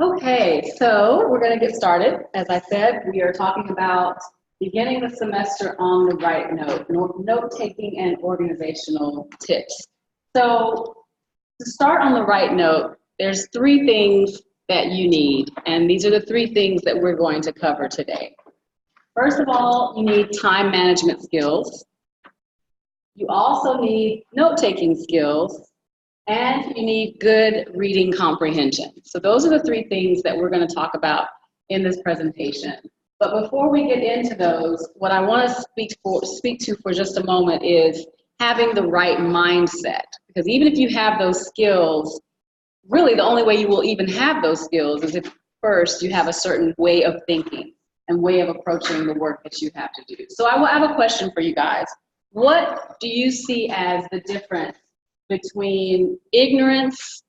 Okay, so we're going to get started. As I said, we are talking about beginning the semester on the right note, note-taking and organizational tips. So to start on the right note, there's three things that you need, and these are the three things that we're going to cover today. First of all, you need time management skills. You also need note-taking skills. And you need good reading comprehension. So those are the three things that we're going to talk about in this presentation. But before we get into those, what I want to speak to for just a moment is having the right mindset. Because even if you have those skills, really the only way you will even have those skills is if first you have a certain way of thinking and way of approaching the work that you have to do. So I have a question for you guys. What do you see as the difference between ignorance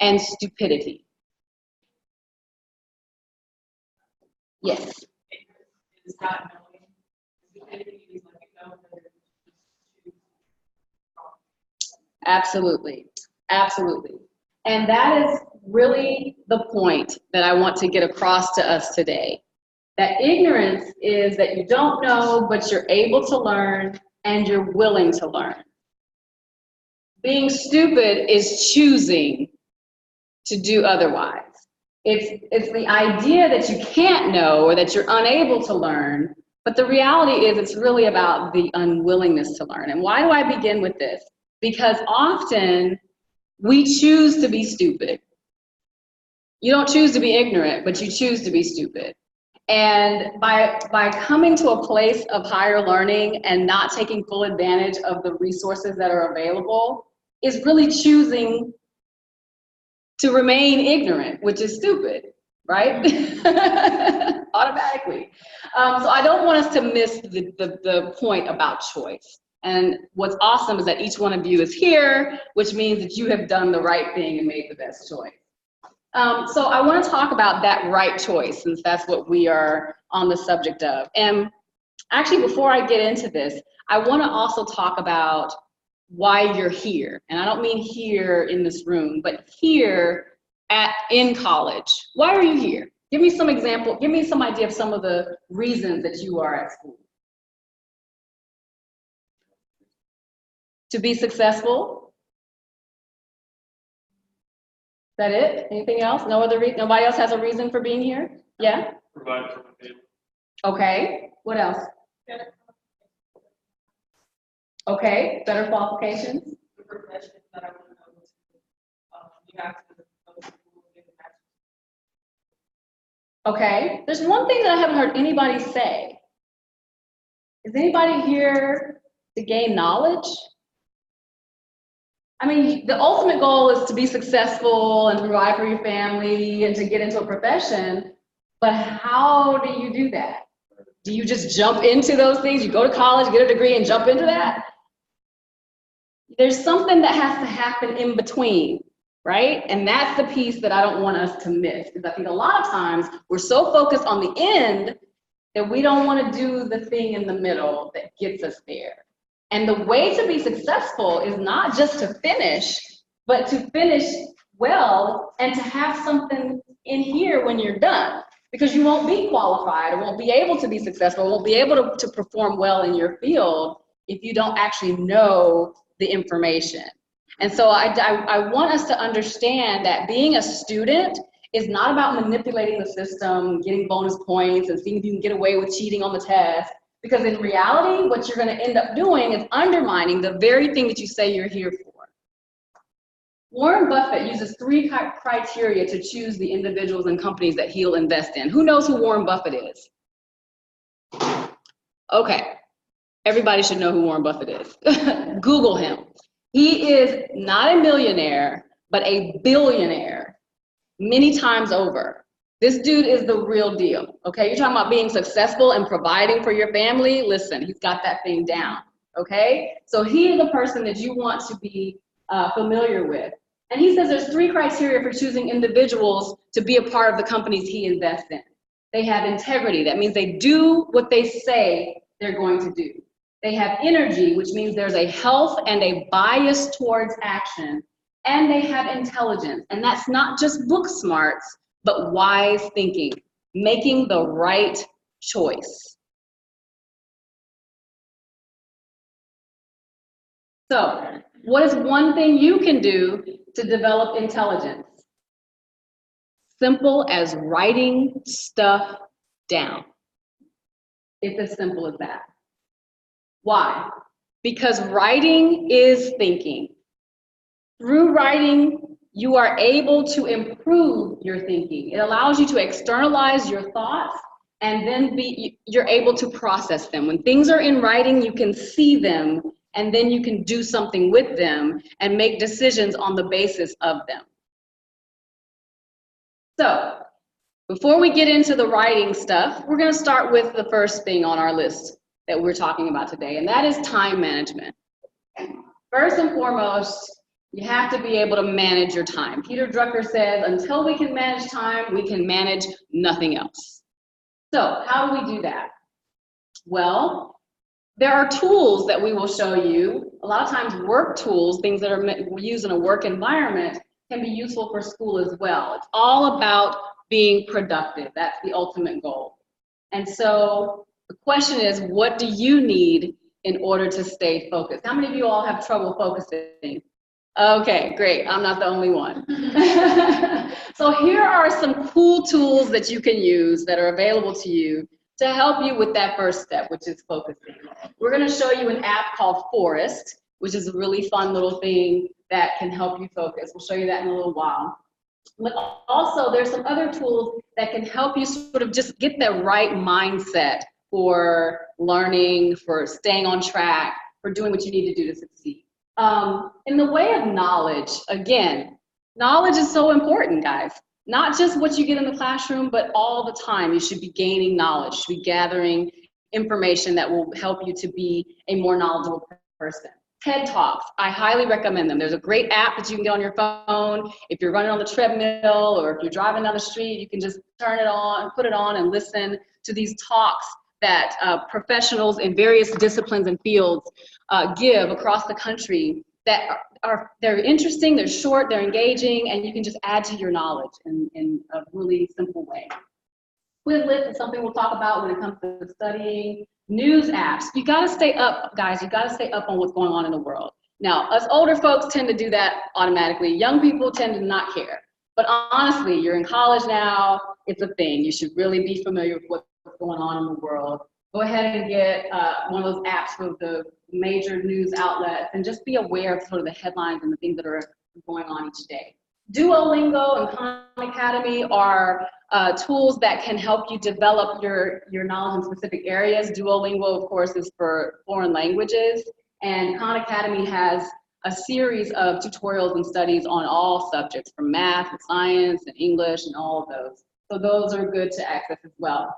and stupidity? Yes. It's not knowing. Stupidity is like you know that Absolutely. Absolutely. And that is really the point that I want to get across to us today. That ignorance is that you don't know, but you're able to learn and you're willing to learn. Being stupid is choosing to do otherwise. It's the idea that you can't know or that you're unable to learn, but the reality is it's really about the unwillingness to learn. And why do I begin with this? Because often we choose to be stupid. You don't choose to be ignorant, but you choose to be stupid. And by coming to a place of higher learning and not taking full advantage of the resources that are available is really choosing to remain ignorant, which is stupid, right? Automatically. So I don't want us to miss the point about choice. And what's awesome is that each one of you is here, which means that you have done the right thing and made the best choice. So I want to talk about that right choice, since that's what we are on the subject of. And actually, before I get into this, I want to also talk about why you're here. And I don't mean here in this room, but here in college. Why are you here? Give me some example, give me some idea of some of the reasons that you are at school. To be successful? Is that it? Anything else? No other reason? Nobody else has a reason for being here? Yeah? Provide for my family. Okay. What else? Okay. Better qualifications? the profession that I want to go to. You have to go to school and get a bachelor's. Okay. There's one thing that I haven't heard anybody say. Is anybody here to gain knowledge? I mean, the ultimate goal is to be successful and provide for your family and to get into a profession, but how do you do that? Do you just jump into those things? You go to college, get a degree, and jump into that? There's something that has to happen in between, right? And that's the piece that I don't want us to miss, because I think a lot of times we're so focused on the end that we don't want to do the thing in the middle that gets us there. And the way to be successful is not just to finish, but to finish well and to have something in here when you're done. Because you won't be qualified or won't be able to be successful, won't be able to perform well in your field if you don't actually know the information. And so I want us to understand that being a student is not about manipulating the system, getting bonus points, and seeing if you can get away with cheating on the test. Because in reality, what you're going to end up doing is undermining the very thing that you say you're here for. Warren Buffett uses 3 criteria to choose the individuals and companies that he'll invest in. Who knows who Warren Buffett is? Okay, everybody should know who Warren Buffett is. Google him. He is not a millionaire, but a billionaire many times over. This dude is the real deal, okay? You're talking about being successful and providing for your family. Listen, he's got that thing down, okay? So he is the person that you want to be familiar with. And he says there's 3 criteria for choosing individuals to be a part of the companies he invests in. They have integrity. That means they do what they say they're going to do. They have energy, which means there's a health and a bias towards action. And they have intelligence. And that's not just book smarts, but wise thinking, making the right choice. So, what is one thing you can do to develop intelligence? Simple as writing stuff down. It's as simple as that. Why? Because writing is thinking. Through writing, you are able to improve your thinking. It allows you to externalize your thoughts and then you're able to process them. When things are in writing, you can see them and then you can do something with them and make decisions on the basis of them. So, before we get into the writing stuff, we're going to start with the first thing on our list that we're talking about today, and that is time management. First and foremost, you have to be able to manage your time. Peter Drucker says, until we can manage time, we can manage nothing else. So, how do we do that? Well, there are tools that we will show you. A lot of times work tools, things that are used in a work environment, can be useful for school as well. It's all about being productive. That's the ultimate goal. And so the question is, what do you need in order to stay focused? How many of you all have trouble focusing? Okay, great. I'm not the only one. So here are some cool tools that you can use that are available to you to help you with that first step, which is focusing. We're going to show you an app called Forest, which is a really fun little thing that can help you focus. We'll show you that in a little while. But also, there's some other tools that can help you sort of just get the right mindset for learning, for staying on track, for doing what you need to do to succeed. In the way of knowledge, again, knowledge is so important, guys. Not just what you get in the classroom, but all the time. You should be gaining knowledge, you should be gathering information that will help you to be a more knowledgeable person. TED Talks, I highly recommend them. There's a great app that you can get on your phone. If you're running on the treadmill or if you're driving down the street, you can just turn it on, put it on and listen to these talks that professionals in various disciplines and fields give across the country that they're interesting, they're short, they're engaging, and you can just add to your knowledge in a really simple way. Quizlet is something we'll talk about when it comes to studying. News apps. You got to stay up, guys. You got to stay up on what's going on in the world. Now, us older folks tend to do that automatically. Young people tend to not care. But honestly, you're in college now. It's a thing. You should really be familiar with what's going on in the world. Go ahead and get one of those apps for the major news outlets and just be aware of sort of the headlines and the things that are going on each day. Duolingo and Khan Academy are tools that can help you develop your knowledge in specific areas. Duolingo, of course, is for foreign languages, and Khan Academy has a series of tutorials and studies on all subjects, from math and science and English and all of those. So those are good to access as well.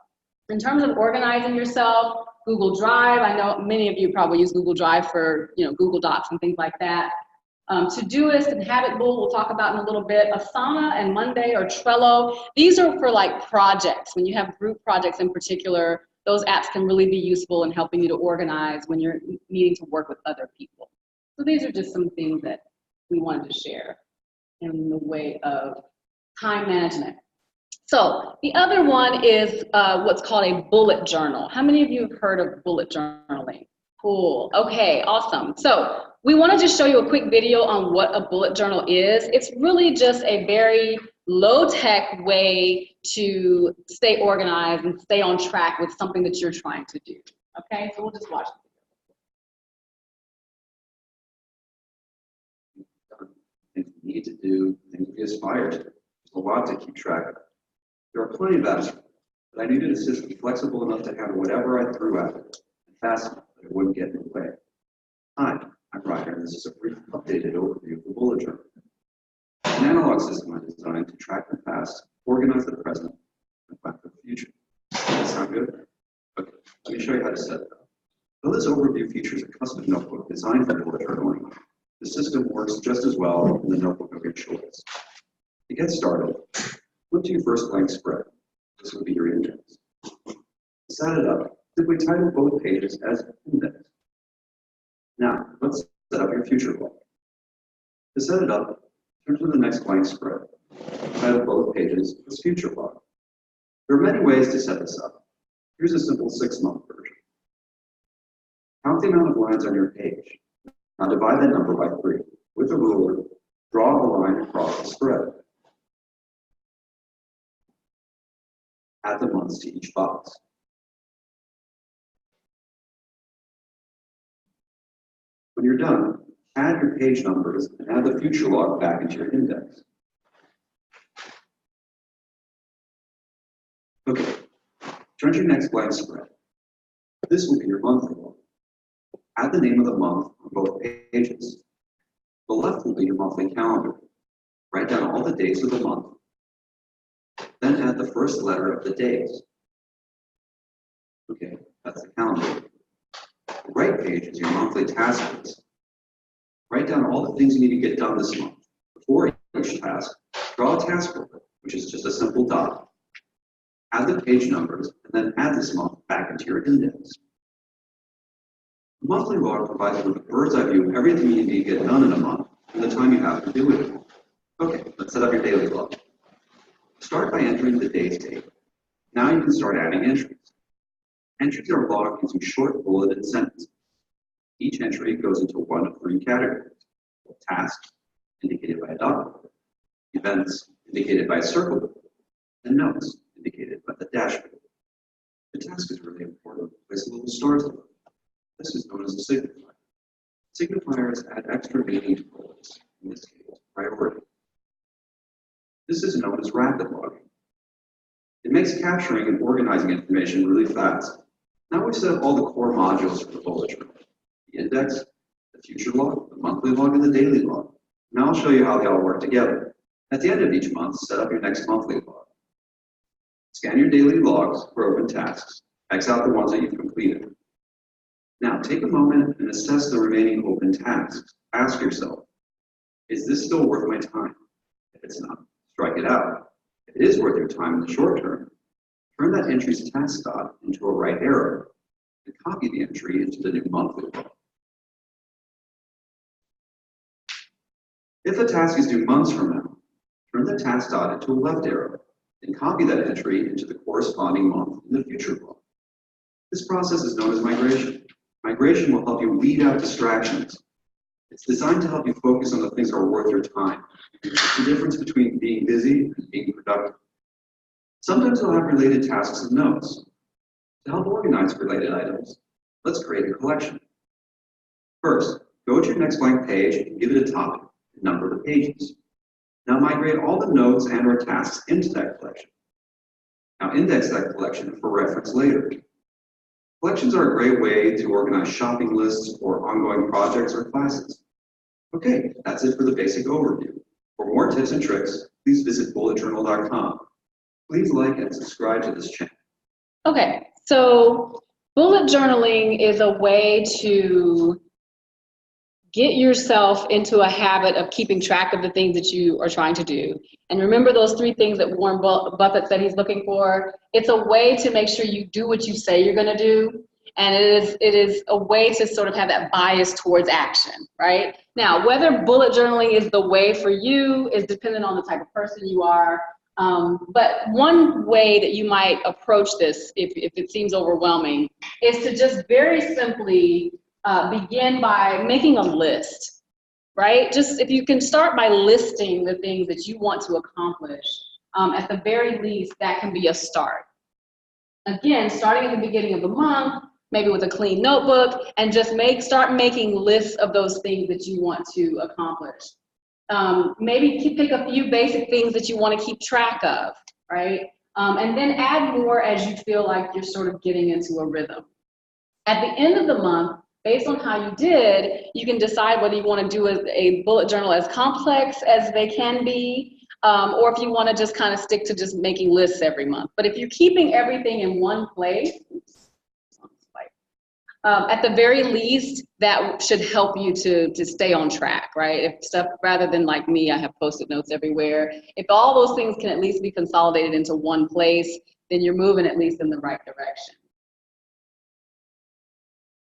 In terms of organizing yourself, Google Drive, I know many of you probably use Google Drive for Google Docs and things like that. Todoist and Habitbull we'll talk about in a little bit. Asana and Monday or Trello, these are for like projects. When you have group projects in particular, those apps can really be useful in helping you to organize when you're needing to work with other people. So these are just some things that we wanted to share in the way of time management. So the other one is what's called a bullet journal. How many of you have heard of bullet journaling? Cool. Okay, awesome. So we want to just show you a quick video on what a bullet journal is. It's really just a very low-tech way to stay organized and stay on track with something that you're trying to do. Okay, so we'll just watch the Things we need to do, things we aspire to. There's a lot to keep track of. There are plenty of apps, but I needed a system flexible enough to handle whatever I threw at it, and fast enough that it wouldn't get in the way. Hi, I'm Ryder, and this is a brief updated overview of the bullet journal. An analog system I designed to track the past, organize the present, and plan for the future. Does that sound good? Okay, let me show you how to set it up. Though this overview features a custom notebook designed for bullet journaling, the system works just as well in the notebook of your choice. To get started, flip to your first blank spread. This will be your index. To set it up, simply title both pages as index. Now, let's set up your future blank. To set it up, turn to the next blank spread. The title of both pages is Future Log. There are many ways to set this up. Here's a simple 6-month version. Count the amount of lines on your page. Now divide that number by 3. With a ruler, draw a line across the spread. Add the months to each box. When you're done, add your page numbers and add the future log back into your index. Okay, turn to your next blank spread. This will be your monthly log. Add the name of the month on both pages. The left will be your monthly calendar. Write down all the days of the month. Then add the first letter of the days. Okay, that's the calendar. The right page is your monthly task list. Write down all the things you need to get done this month. Before each task, draw a task booklet, which is just a simple dot. Add the page numbers, and then add this month back into your index. The monthly log provides you with a bird's eye view of everything you need to get done in a month and the time you have to do it. Okay, let's set up your daily log. Start by entering the days table. Now you can start adding entries. Entries are logged into short bulleted sentences. Each entry goes into one of 3 categories: tasks, indicated by a dot, events, indicated by a circle, and notes, indicated by the dash. The task is really important. Place a little stars above. This is known as a signifier. Signifiers add extra meaning to bullets, in this case, priority. This is known as rapid logging. It makes capturing and organizing information really fast. Now we've set up all the core modules for the bullet journal: the index, the future log, the monthly log, and the daily log. Now I'll show you how they all work together. At the end of each month, set up your next monthly log. Scan your daily logs for open tasks. X out the ones that you've completed. Now take a moment and assess the remaining open tasks. Ask yourself, is this still worth my time? If it's not, strike it out. If it is worth your time in the short term, turn that entry's task dot into a right arrow and copy the entry into the new monthly log. If the task is due months from now, turn the task dot into a left arrow and copy that entry into the corresponding month in the future log. This process is known as migration. Migration will help you weed out distractions. It's designed to help you focus on the things that are worth your time. It's the difference between being busy and being productive. Sometimes you'll have related tasks and notes. To help organize related items, let's create a collection. First, go to your next blank page and give it a topic and number the pages. Now migrate all the notes and or tasks into that collection. Now index that collection for reference later. Collections are a great way to organize shopping lists or ongoing projects or classes. Okay, that's it for the basic overview. For more tips and tricks, please visit bulletjournal.com. Please like and subscribe to this channel. Okay, so bullet journaling is a way to get yourself into a habit of keeping track of the things that you are trying to do. And remember those 3 things that Warren Buffett said he's looking for? It's a way to make sure you do what you say you're going to do. And it is a way to sort of have that bias towards action, right? Now, whether bullet journaling is the way for you is dependent on the type of person you are. But one way that you might approach this, if it seems overwhelming, is to just very simply begin by making a list, right? Just if you can start by listing the things that you want to accomplish, at the very least, that can be a start. Again, starting at the beginning of the month, maybe with a clean notebook, and just start making lists of those things that you want to accomplish. Maybe pick a few basic things that you want to keep track of, right? And then add more as you feel like you're sort of getting into a rhythm. At the end of the month, based on how you did, you can decide whether you want to do a bullet journal as complex as they can be, or if you want to just kind of stick to just making lists every month. But if you're keeping everything in one place, at the very least, that should help you to stay on track, right? If stuff, rather than like me, I have Post-it notes everywhere. If all those things can at least be consolidated into one place, then you're moving at least in the right direction.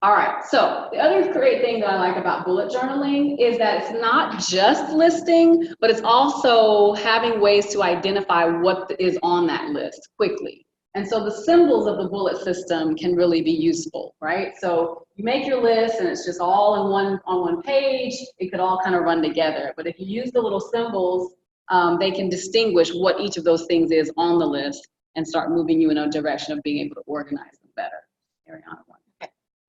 All right, so the other great thing that I like about bullet journaling is that it's not just listing, but it's also having ways to identify what is on that list quickly. And so the symbols of the bullet system can really be useful, right? So you make your list and it's just all on one page. It could all kind of run together. But if you use the little symbols, they can distinguish what each of those things is on the list and start moving you in a direction of being able to organize them better. Ariana, one.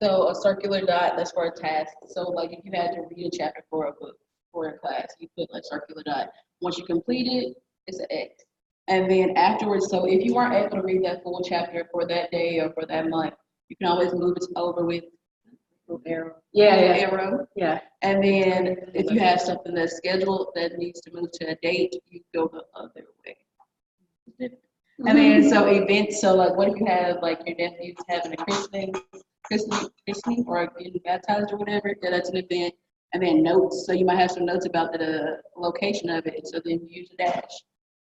So a circular dot, that's for a task. So like if you had to read a chapter for a book, for a class, you put like circular dot. Once you complete it, it's an X. And then afterwards, so if you weren't able to read that full chapter for that day or for that month, you can always move it over with a little arrow. Yeah, Little yeah. arrow. Yeah. And then if you have something that's scheduled that needs to move to a date, you go the other way. And then so events, so like what if you have like your nephew's having a christening or getting baptized or whatever, that's an event. And then notes, so you might have some notes about the location of it, so then you use a dash.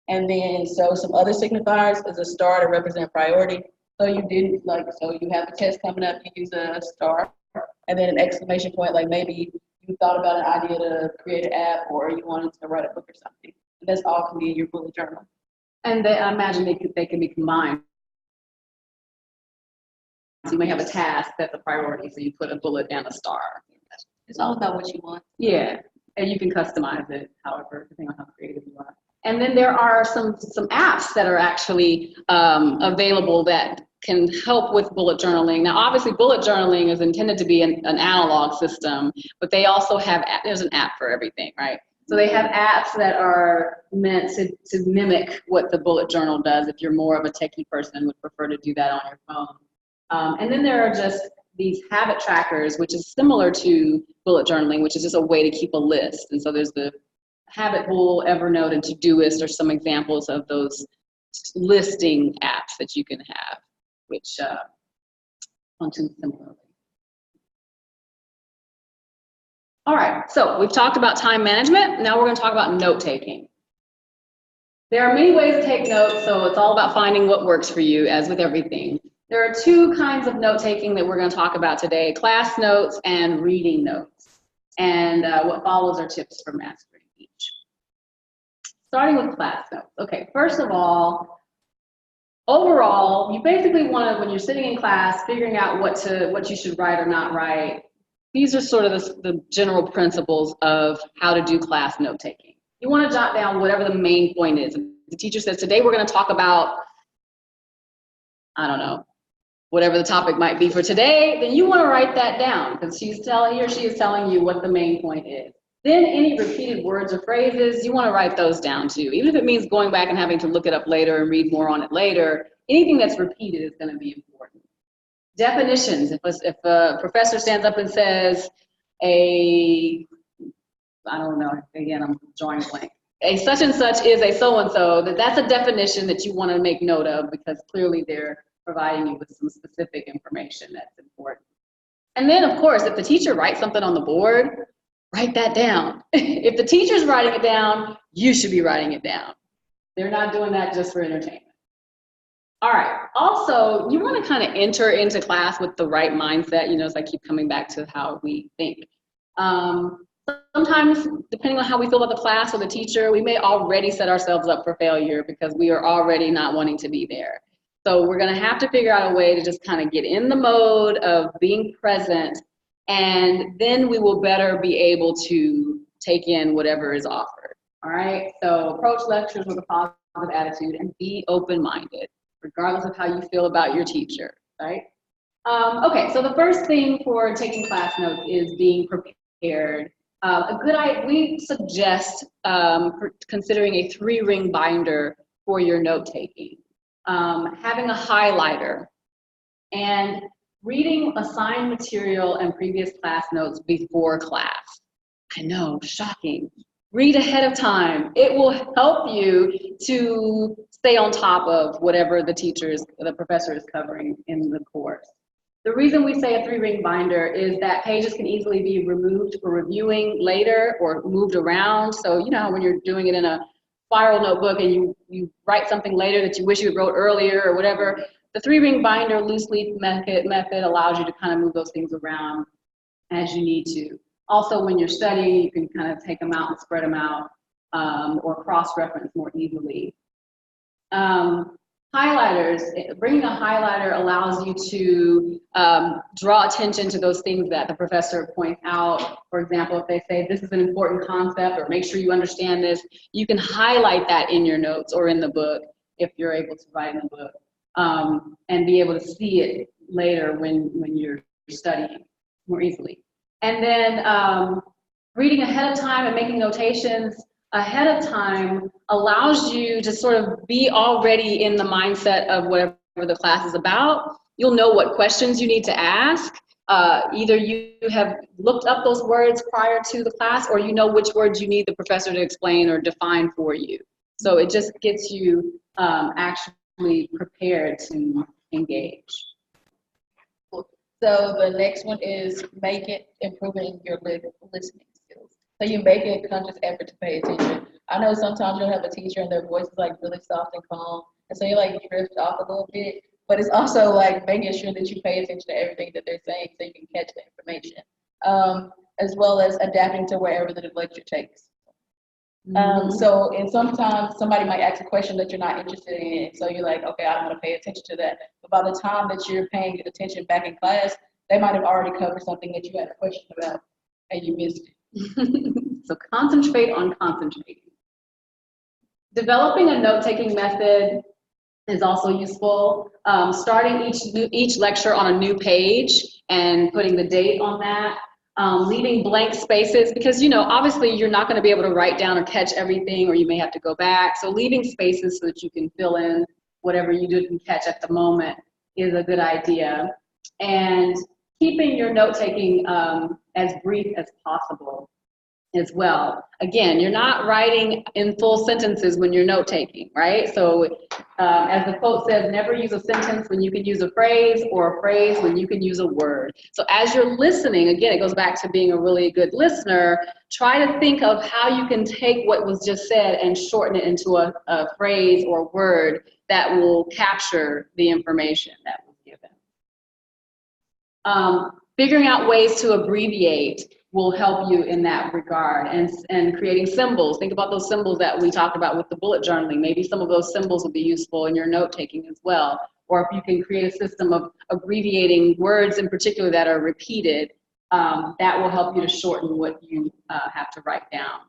And then so some other signifiers is a star to represent priority. So you didn't like, so you have a test coming up, you use a star, and then an exclamation point, like maybe you thought about an idea to create an app or you wanted to write a book or something. And that's all can be in your bullet journal. And I imagine they can be combined. So you may have a task that's a priority, so you put a bullet and a star. It's all about what you want. Yeah, and you can customize it however, depending on how creative you are. And then there are some apps that are actually available that can help with bullet journaling. Now, obviously, bullet journaling is intended to be an analog system, but they also have, there's an app for everything, right? So they have apps that are meant to mimic what the bullet journal does. If you're more of a techie person and would prefer to do that on your phone. And then there are just these habit trackers, which is similar to bullet journaling, which is just a way to keep a list. And so there's the Habit Bull, Evernote, and Todoist are some examples of those listing apps that you can have, which function similarly. All right, so we've talked about time management. Now we're going to talk about note taking. There are many ways to take notes, so it's all about finding what works for you, as with everything. There are two kinds of note taking that we're going to talk about today: class notes and reading notes. And what follows are tips for mastering each. Starting with class notes. Okay, first of all, overall, you basically want to, when you're sitting in class, figuring out what you should write or not write. These are sort of the general principles of how to do class note taking. You want to jot down whatever the main point is. If the teacher says, today we're going to talk about, I don't know, whatever the topic might be for today, then you want to write that down because he or she is telling you what the main point is. Then any repeated words or phrases, you want to write those down too. Even if it means going back and having to look it up later and read more on it later, anything that's repeated is going to be important. Definitions, if a professor stands up and says I don't know, again, I'm drawing a blank. A such and such is a so-and-so, that's a definition that you want to make note of because clearly they're providing you with some specific information that's important. And then, of course, if the teacher writes something on the board, write that down. If the teacher's writing it down, you should be writing it down. They're not doing that just for entertainment. All right, also, you want to kind of enter into class with the right mindset, as I keep coming back to how we think. Sometimes, depending on how we feel about the class or the teacher, we may already set ourselves up for failure because we are already not wanting to be there. So we're going to have to figure out a way to just kind of get in the mode of being present, and then we will better be able to take in whatever is offered. All right, so approach lectures with a positive attitude and be open-minded, regardless of how you feel about your teacher, right? Okay, so the first thing for taking class notes is being prepared. We suggest considering a 3-ring binder for your note-taking. Having a highlighter, and reading assigned material and previous class notes before class. I know, shocking. Read ahead of time. It will help you to stay on top of whatever the professor is covering in the course. The reason we say a 3-ring binder is that pages can easily be removed for reviewing later or moved around. So when you're doing it in a spiral notebook and you write something later that you wish you had wrote earlier or whatever, the 3-ring binder loose leaf method allows you to kind of move those things around as you need to. Also, when you're studying, you can kind of take them out and spread them out, or cross-reference more easily. Highlighters, bringing a highlighter allows you to draw attention to those things that the professor points out. For example, if they say this is an important concept or make sure you understand this, you can highlight that in your notes or in the book if you're able to write in the book, and be able to see it later when you're studying more easily. And then reading ahead of time and making notations ahead of time allows you to sort of be already in the mindset of whatever the class is about. You'll know what questions you need to ask. Either you have looked up those words prior to the class, or you know which words you need the professor to explain or define for you. So it just gets you actually prepared to engage. So the next one is improving your listening skills. So you make a conscious effort to pay attention. I know sometimes you'll have a teacher and their voice is like really soft and calm, and so you like drift off a little bit. But it's also like making sure that you pay attention to everything that they're saying so you can catch the information, as well as adapting to wherever the lecture takes. So, and sometimes somebody might ask a question that you're not interested in, so you're like, okay, I don't want to pay attention to that. But by the time that you're paying attention back in class, they might have already covered something that you had a question about, and you missed it. So concentrate on concentrating. Developing a note-taking method is also useful. Starting each lecture on a new page and putting the date on that. Leaving blank spaces, because obviously you're not going to be able to write down or catch everything, or you may have to go back. So leaving spaces so that you can fill in whatever you didn't catch at the moment is a good idea. And keeping your note-taking as brief as possible as well. Again, you're not writing in full sentences when you're note-taking, right? So as the quote says, never use a sentence when you can use a phrase, or a phrase when you can use a word. So as you're listening, again, it goes back to being a really good listener. Try to think of how you can take what was just said and shorten it into a phrase or word that will capture the information that was given. Figuring out ways to abbreviate will help you in that regard, and creating symbols. Think about those symbols that we talked about with the bullet journaling. Maybe some of those symbols will be useful in your note-taking as well. Or if you can create a system of abbreviating words in particular that are repeated, that will help you to shorten what you have to write down.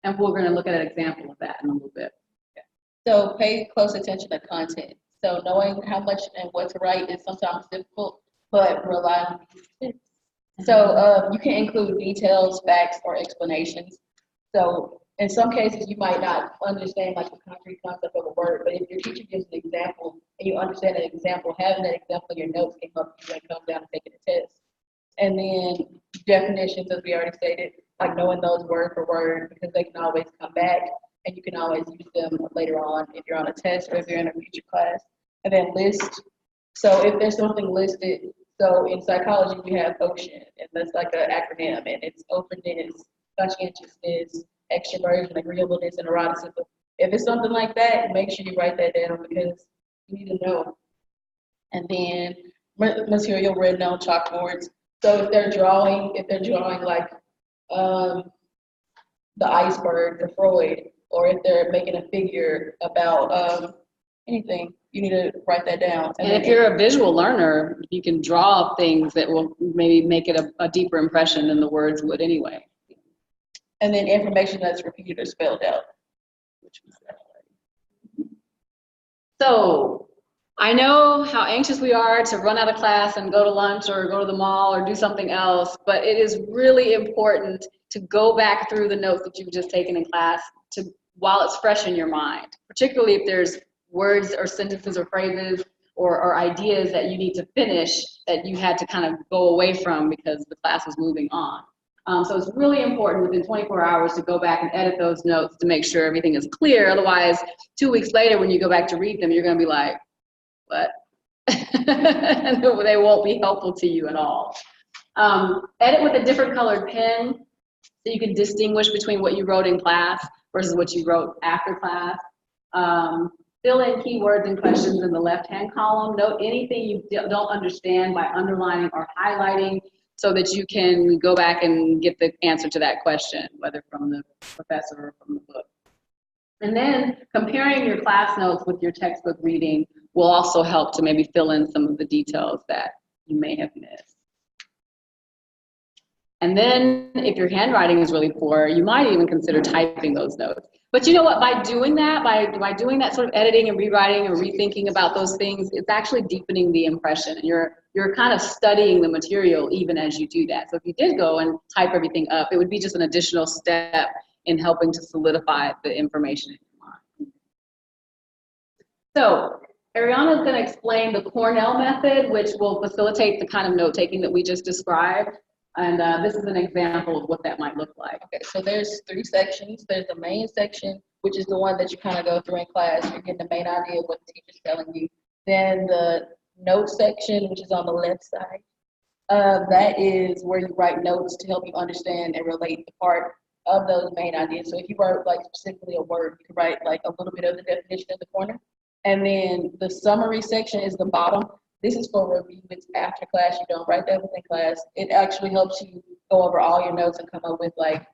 And we're going to look at an example of that in a little bit. So pay close attention to content. So knowing how much and what to write is sometimes difficult, but rely on these tips. So you can include details, facts, or explanations. So in some cases, you might not understand like the concrete concept of a word, but if your teacher gives an example and you understand that example, having that example in your notes can help you when it comes down to taking a test. And then definitions, as we already stated, like knowing those word for word, because they can always come back and you can always use them later on if you're on a test or if you're in a future class. And then list. So if there's something listed, so in psychology, we have OCEAN, and that's like an acronym, and it's openness, conscientiousness, extroversion, agreeableness, and eroticism. If it's something like that, make sure you write that down because you need to know. And then material written on chalkboards. So if they're drawing like the iceberg for Freud, or if they're making a figure about anything, you need to write that down. And if you're a visual learner, you can draw things that will maybe make it a deeper impression than the words would anyway. And then information that's repeated or spelled out. So I know how anxious we are to run out of class and go to lunch or go to the mall or do something else, but it is really important to go back through the notes that you've just taken in class while it's fresh in your mind, particularly if there's words or sentences or phrases or ideas that you need to finish that you had to kind of go away from because the class was moving on. So it's really important within 24 hours to go back and edit those notes to make sure everything is clear. Otherwise, 2 weeks later, when you go back to read them, you're going to be like, what? And they won't be helpful to you at all. Edit with a different colored pen so you can distinguish between what you wrote in class versus what you wrote after class. fill in keywords and questions in the left-hand column. Note anything you don't understand by underlining or highlighting so that you can go back and get the answer to that question, whether from the professor or from the book. And then comparing your class notes with your textbook reading will also help to maybe fill in some of the details that you may have missed. And then if your handwriting is really poor, you might even consider typing those notes. But you know what, by doing that, by doing that sort of editing and rewriting and rethinking about those things, it's actually deepening the impression. And you're kind of studying the material even as you do that. So if you did go and type everything up, it would be just an additional step in helping to solidify the information in your mind. So Ariana is going to explain the Cornell method, which will facilitate the kind of note-taking that we just described. And this is an example of what that might look like. Okay, so there's 3 sections. There's the main section, which is the one that you kind of go through in class. You're getting the main idea of what the teacher's telling you. Then the note section, which is on the left side, that is where you write notes to help you understand and relate the part of those main ideas. So if you wrote like specifically a word, you could write like a little bit of the definition in the corner. And then the summary section is the bottom. This is for review. It's after class. You don't write that within class. It actually helps you go over all your notes and come up with like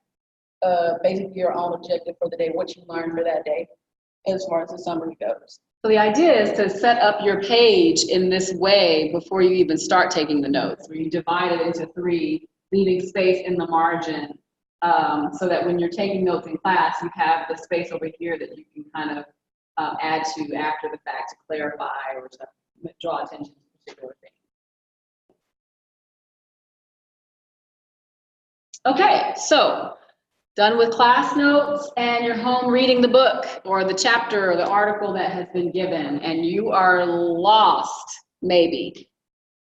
basically your own objective for the day, what you learned for that day as far as the summary goes. So the idea is to set up your page in this way before you even start taking the notes, where you divide it into 3, leaving space in the margin, so that when you're taking notes in class, you have the space over here that you can kind of add to after the fact to clarify or to draw attention to a particular thing. Okay, so done with class notes and you're home reading the book or the chapter or the article that has been given and you are lost, maybe.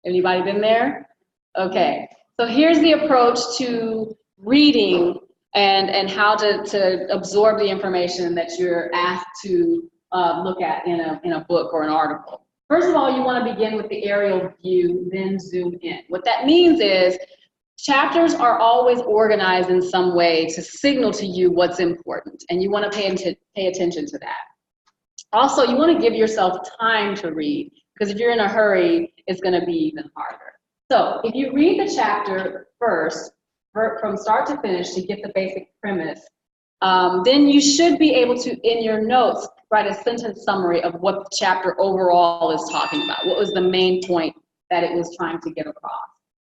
Anybody been there? Okay, so here's the approach to reading and how to absorb the information that you're asked to look at in a book or an article. First of all, you want to begin with the aerial view, then zoom in. What that means is chapters are always organized in some way to signal to you what's important, and you want to pay attention to that. Also, you want to give yourself time to read, because if you're in a hurry, it's going to be even harder. So if you read the chapter first, from start to finish to get the basic premise, then you should be able to, in your notes, write a sentence summary of what the chapter overall is talking about. What was the main point that it was trying to get across?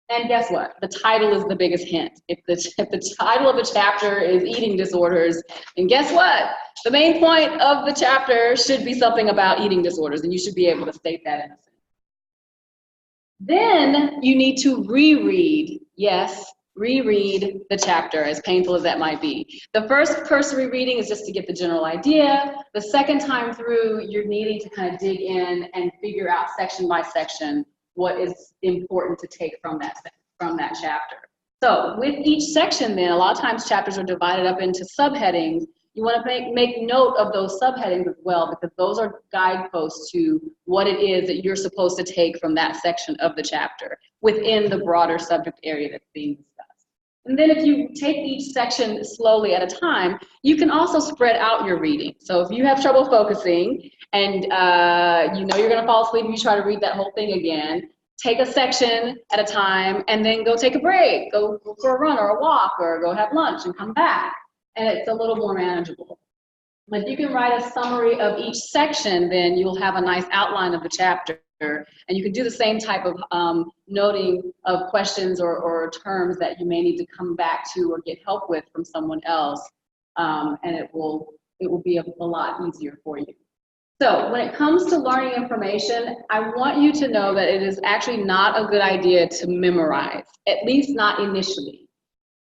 And guess what? The title is the biggest hint. If the title of a chapter is eating disorders, and guess what? The main point of the chapter should be something about eating disorders, and you should be able to state that in a sentence. Then you need to reread, yes, reread the chapter, as painful as that might be. The first cursory reading is just to get the general idea. The second time through, you're needing to kind of dig in and figure out section by section what is important to take from that chapter. So with each section then, a lot of times chapters are divided up into subheadings. You want to make note of those subheadings as well, because those are guideposts to what it is that you're supposed to take from that section of the chapter within the broader subject area that's being discussed. And then if you take each section slowly at a time, you can also spread out your reading. So if you have trouble focusing and you know you're going to fall asleep if you try to read that whole thing again, take a section at a time and then go take a break, go for a run or a walk or go have lunch and come back. And it's a little more manageable. But if you can write a summary of each section, then you'll have a nice outline of the chapter. And you can do the same type of noting of questions or terms that you may need to come back to or get help with from someone else. And it will be a lot easier for you. So when it comes to learning information, I want you to know that it is actually not a good idea to memorize, at least not initially.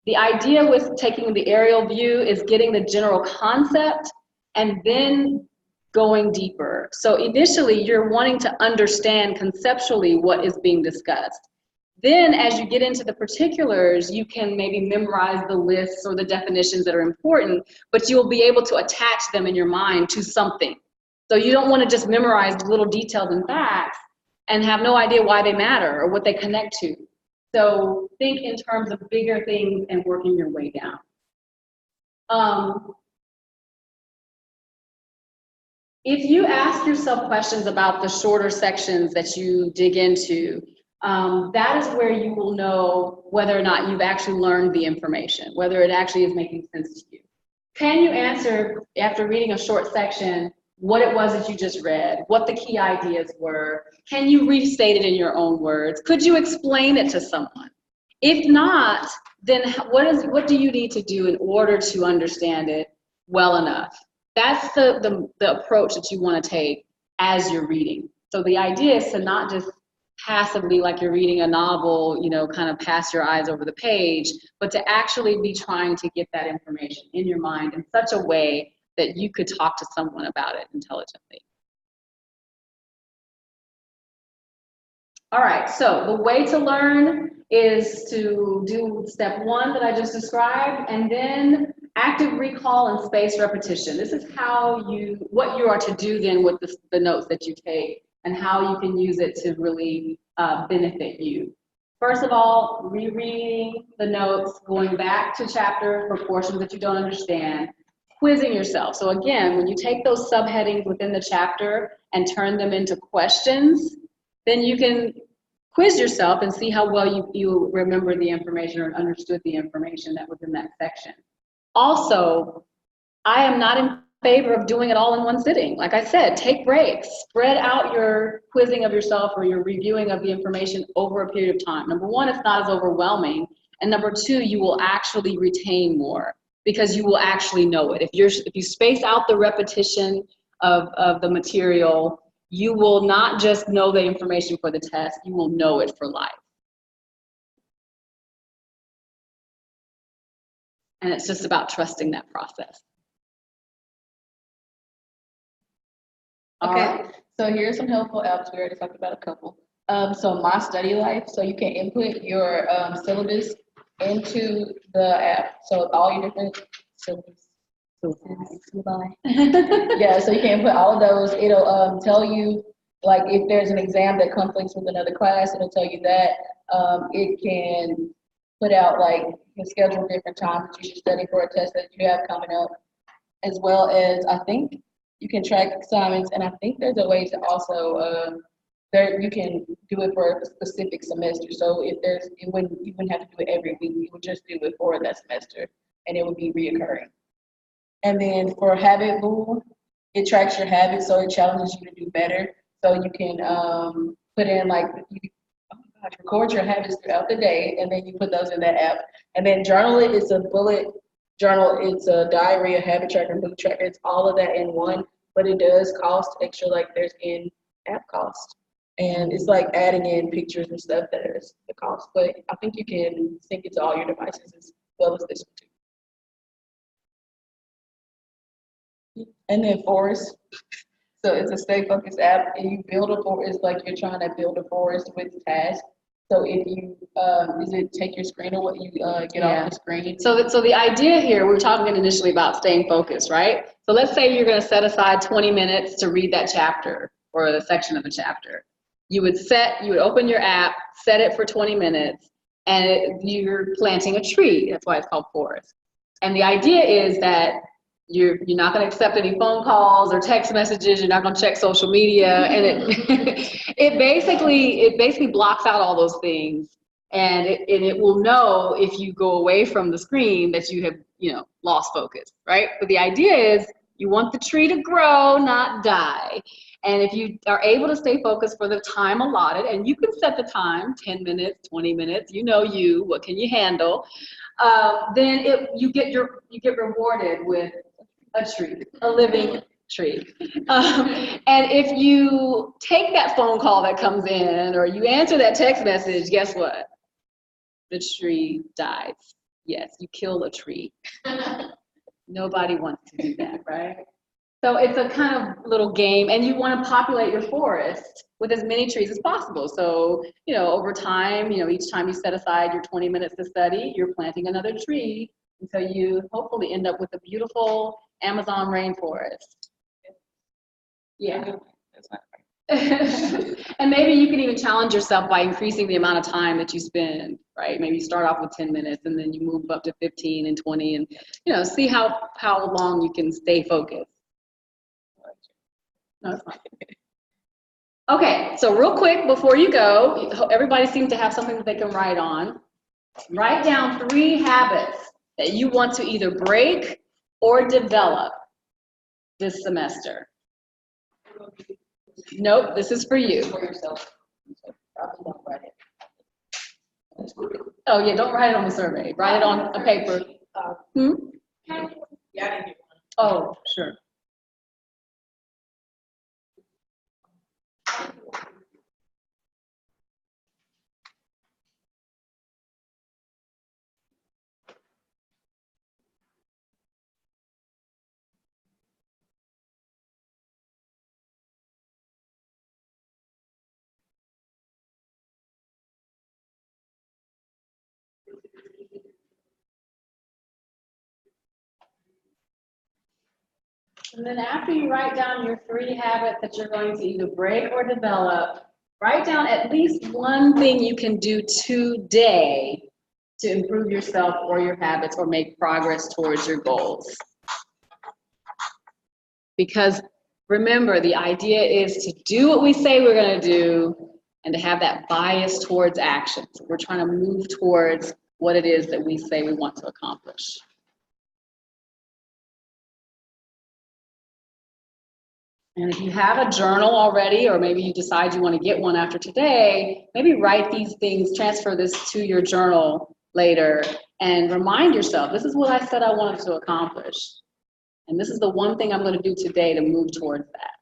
The idea with taking the aerial view is getting the general concept and then going deeper. So initially, you're wanting to understand conceptually what is being discussed. Then as you get into the particulars, you can maybe memorize the lists or the definitions that are important, but you'll be able to attach them in your mind to something. So you don't want to just memorize little details and facts and have no idea why they matter or what they connect to. So think in terms of bigger things and working your way down. if you ask yourself questions about the shorter sections that you dig into, that is where you will know whether or not you've actually learned the information, whether it actually is making sense to you. Can you answer, after reading a short section, what it was that you just read, what the key ideas were? Can you restate it in your own words? Could you explain it to someone? If not, then what do you need to do in order to understand it well enough? That's the approach that you want to take as you're reading. So the idea is to not just passively, like you're reading a novel, kind of pass your eyes over the page, but to actually be trying to get that information in your mind in such a way that you could talk to someone about it intelligently. All right, so the way to learn is to do step 1 that I just described, and then active recall and spaced repetition. This is what you are to do then with the notes that you take, and how you can use it to really benefit you. First of all, rereading the notes, going back to chapters for portions that you don't understand, quizzing yourself. So again, when you take those subheadings within the chapter and turn them into questions, then you can quiz yourself and see how well you remember the information or understood the information that was in that section. Also, I am not in favor of doing it all in one sitting. Like I said, take breaks, spread out your quizzing of yourself or your reviewing of the information over a period of time. Number 1, it's not as overwhelming. And number 2, you will actually retain more because you will actually know it. If you space out the repetition of the material, you will not just know the information for the test, you will know it for life. And it's just about trusting that process. Okay, so here's some helpful apps. We already talked about a couple. So My Study Life, so you can input your syllabus into the app. So all your different syllabus. Yeah, so you can input all of those. It'll tell you, like, if there's an exam that conflicts with another class, it'll tell you that. It can put out, like, you can schedule different times that you should study for a test that you have coming up, as well as, I think, you can track assignments, and I think there's a way to also, you can do it for a specific semester. So you wouldn't have to do it every week. You would just do it for that semester, and it would be reoccurring. And then for Habit Bull, it tracks your habits, so it challenges you to do better. So you can put in, like, record your habits throughout the day, and then you put those in that app. And then Journal It, it's a bullet journal, it's a diary, a habit tracker, mood tracker. It's all of that in one, but it does cost extra, like there's in-app cost. And it's like adding in pictures and stuff that is the cost. But I think you can sync it to all your devices as well as this one too. And then Forest. So it's a stay focused app, and you build a forest. It's like you're trying to build a forest with tasks. So if you, is it take your screen or what you get off the screen? So the idea here, we were talking initially about staying focused, right? So let's say you're going to set aside 20 minutes to read that chapter or the section of the chapter. You would open your app, set it for 20 minutes, and you're planting a tree. That's why it's called Forest. And the idea is that you're not going to accept any phone calls or text messages. You're not going to check social media, and it basically blocks out all those things, and it will know if you go away from the screen that you have lost focus, right? But the idea is you want the tree to grow, not die. And if you are able to stay focused for the time allotted, and you can set the time, 10 minutes, 20 minutes, what can you handle? Then you get rewarded with a tree, a living tree. And if you take that phone call that comes in or you answer that text message, guess what? The tree dies. Yes, you kill a tree. Nobody wants to do that, right? So it's a kind of little game, and you want to populate your forest with as many trees as possible. So, over time, each time you set aside your 20 minutes to study, you're planting another tree until you hopefully end up with a beautiful Amazon rainforest. Yeah. And maybe you can even challenge yourself by increasing the amount of time that you spend, right? Maybe you start off with 10 minutes and then you move up to 15 and 20 and, see how long you can stay focused. No, it's fine. Okay, so real quick before you go, everybody seems to have something that they can write on. Write down 3 habits that you want to either break or develop this semester. Nope, this is for you. For yourself. So probably don't write it. Oh yeah, don't write it on the survey. Write it on a paper. Hmm? Yeah, I didn't get one. Oh, sure. And then after you write down your 3 habits that you're going to either break or develop, write down at least one thing you can do today to improve yourself or your habits or make progress towards your goals. Because remember, the idea is to do what we say we're going to do and to have that bias towards action. So we're trying to move towards what it is that we say we want to accomplish. And if you have a journal already, or maybe you decide you want to get one after today, maybe write these things, transfer this to your journal later, and remind yourself, this is what I said I wanted to accomplish. And this is the one thing I'm going to do today to move towards that.